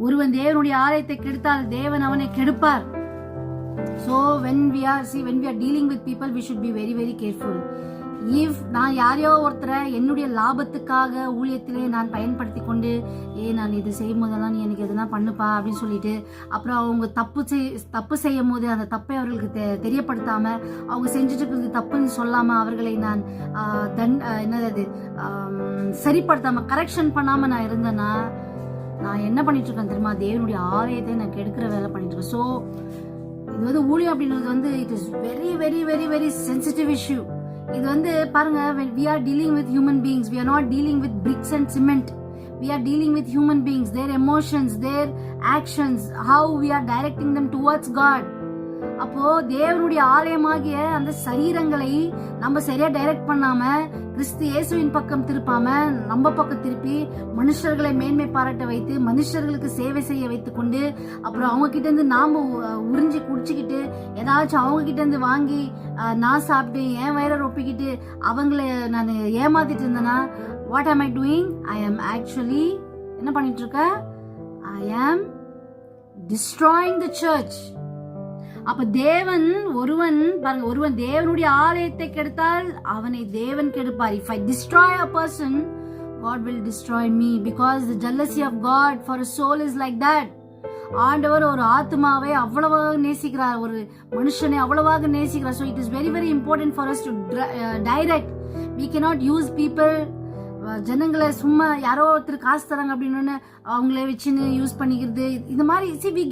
ஒருவன் தேவனுடைய ஆலயத்தை கெடுத்தால் தேவன் அவனை கெடுப்பார். So when we are dealing with people, we should be very very careful. If நான் யாரையோ ஒருத்தரை என்னுடைய லாபத்துக்காக ஊழியத்திலே நான் பயன்படுத்தி கொண்டு நான் இது செய்யும் போதெல்லாம் நீ எனக்கு எதுனா பண்ணுப்பா அப்படின்னு சொல்லிட்டு அப்புறம் அவங்க தப்பு செய்யும் போது அந்த தப்பை அவர்களுக்கு தெரியப்படுத்தாம அவங்க செஞ்சுட்டு இருக்கிறது தப்புன்னு சொல்லாம அவர்களை நான் என்னது சரிப்படுத்தாம கரெக்ஷன் பண்ணாம நான் இருந்தேன்னா நான் என்ன பண்ணிட்டு இருக்கேன் தெரியுமா? தேவனுடைய ஆலயத்தை நான் கெடுக்கிற வேலை பண்ணிட்டு இருக்கேன். ஸோ இது வந்து ஊழியம் அப்படின்றது it is very very very very sensitive issue. இது பாருங்க, when we are dealing with human beings, we are not dealing with bricks and cement. We are dealing with human beings, their emotions, their actions, how we are directing them towards God. அப்போ தேவனுடைய ஆலயமாகிய அந்த சரீரங்களை நம்ம சரியா direct பண்ணாம கிறிஸ்து இயேசுவின் பக்கம் திருப்பாம நம்ம பக்கம் திருப்பி மனுஷர்களை மேன்மை பாராட்ட வைத்து மனுஷர்களுக்கு சேவை செய்ய வைத்து கொண்டு அப்புறம் அவங்க கிட்ட இருந்து நாம உறிஞ்சி குடிச்சுக்கிட்டு ஏதாச்சும் அவங்க கிட்ட இருந்து வாங்கி நான் சாப்பிட்டு என் வயிறை ரொப்பிக்கிட்டு அவங்கள நான் ஏமாத்திட்டு இருந்தேன்னா வாட் ஆம் ஐ டூயிங்? ஐ ஆம் ஆக்சுவலி என்ன பண்ணிட்டு இருக்கேன்? ஐ ஆம் டிஸ்ட்ராயிங் த சர்ச். அப்ப ஒருவன் தேவனுடைய ஆலயத்தை கெடுத்தால் அவனை தேவன் கெடுப்பார். If I destroy a person, God will destroy me, because the jealousy of God for a soul is like that. ஆண்டவர் ஒரு ஆத்மாவை அவ்வளவாக நேசிக்கிறார், ஒரு மனுஷனை அவ்வளவாக நேசிக்கிறார். So it is very very important for us to direct. We cannot use people. ஜனங்களை சும்மா யாரோ ஒருத்தர் காசு தராங்க அப்படின்னு அவங்களே வச்சுன்னு யூஸ் பண்ணிக்கிறது. இந்த மாதிரி see we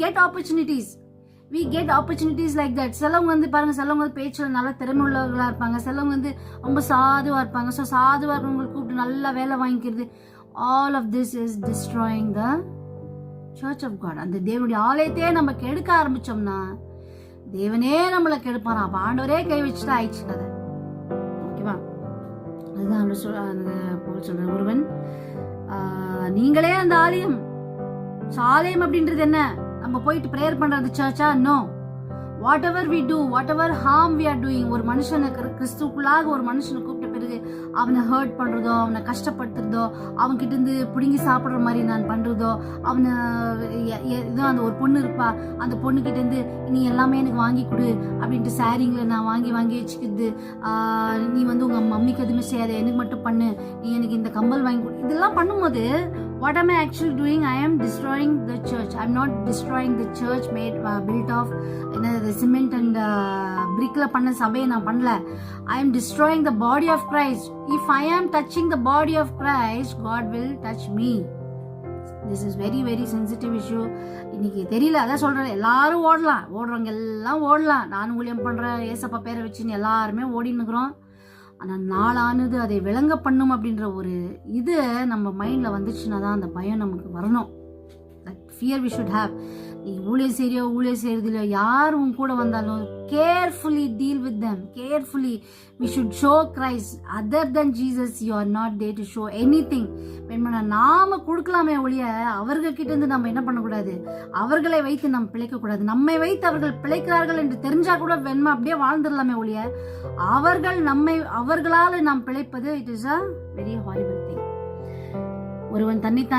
get opportunities like that. சிலவங்க பாருங்க, சிலவங்க பேச்சுல நல்ல திறமை உள்ளவர்களா இருப்பாங்க, சிலவங்க ரொம்ப சாதுவா இருப்பாங்க. ஸோ சாதுவா இருக்கவங்களை கூப்பிட்டு நல்லா வேலை வாங்கிக்கிறது. All of this is destroying the church of God. அந்த தேவனுடைய ஆலயத்தையே நம்ம கெடுக்க ஆரம்பிச்சோம்னா தேவனே நம்மளை கெடுப்பான். அப்ப ஆண்டவரே கை வச்சுட்டு ஆயிடுச்சு கதை. ஓகேவா? அதுதான் சொல்றேன். ஒருவன் நீங்களே அந்த ஆலயம். ஆலயம் அப்படின்றது என்ன? நம்ம போயிட்டு பிரேயர் பண்றது சர்ச்சா? No. whatever we do, whatever harm we are doing, ஒரு மனுஷனை கிறிஸ்துக்குள்ளாக ஒரு மனுஷனை கூப்பிட்ட பிறகு அவனை ஹர்ட் பண்றதோ, அவனை கஷ்டப்படுத்துறதோ, அவன் கிட்ட இருந்து பிடுங்கி சாப்பிடுற மாதிரி நான் பண்றதோ, அவனை ஏதோ அந்த ஒரு பொண்ணு இருப்பா, அந்த பொண்ணு கிட்ட இருந்து நீ எல்லாமே எனக்கு வாங்கி கொடு அப்படின்ட்டு சாரிங்களை நான் வாங்கி வச்சுக்கிறது, நீ உங்க மம்மிக்கு எதுவுமே செய்யாத, எனக்கு மட்டும் பண்ணு, நீ எனக்கு இந்த கம்பல் வாங்கி கொடு, இதெல்லாம் பண்ணும்போது what am I actually doing? I am destroying the church. I am not destroying the church built of cement and brick la panna sabai na panla. I am destroying the body of Christ. If I am touching the body of Christ, God will touch me. This is very very sensitive issue. இன்னைக்கு தெரியல, அதான் சொல்றேன். எல்லாரும் ஓடுறவங்க எல்லாம் ஓடலாம். நான் ஊழியம் பண்றேன், ஏசப்பா பேரை வச்சுன்னு எல்லாருமே ஓடின்னு இருக்கிறோம். ஆனால் நாளானது அதை விளங்க பண்ணும் அப்படின்ற ஒரு இது நம்ம மைண்டில் வந்துச்சுன்னா தான் அந்த பயம் நமக்கு வரணும். That fear we should have. நீ ஊழியம் செய்யறது இல்லையோ, யார் உன் கூட வந்தாலும் carefully deal with them. Carefully we should show Christ. Other than Jesus you are not there to show anything. நாம கொடுக்கலாமே ஒழிய அவர்கிட்ட இருந்து நம்ம என்ன பண்ணக்கூடாது, அவர்களை வைத்து நம்ம பிழைக்கக்கூடாது. நம்மை வைத்து அவர்கள் பிழைக்கிறார்கள் என்று தெரிஞ்சா கூட வேணுமா அப்படியே வாழ்ந்துடலாமே ஒழிய அவர்களால் நாம் பிழைப்பது it is a very horrible thing. ஒருவன் தன்னைத்தான்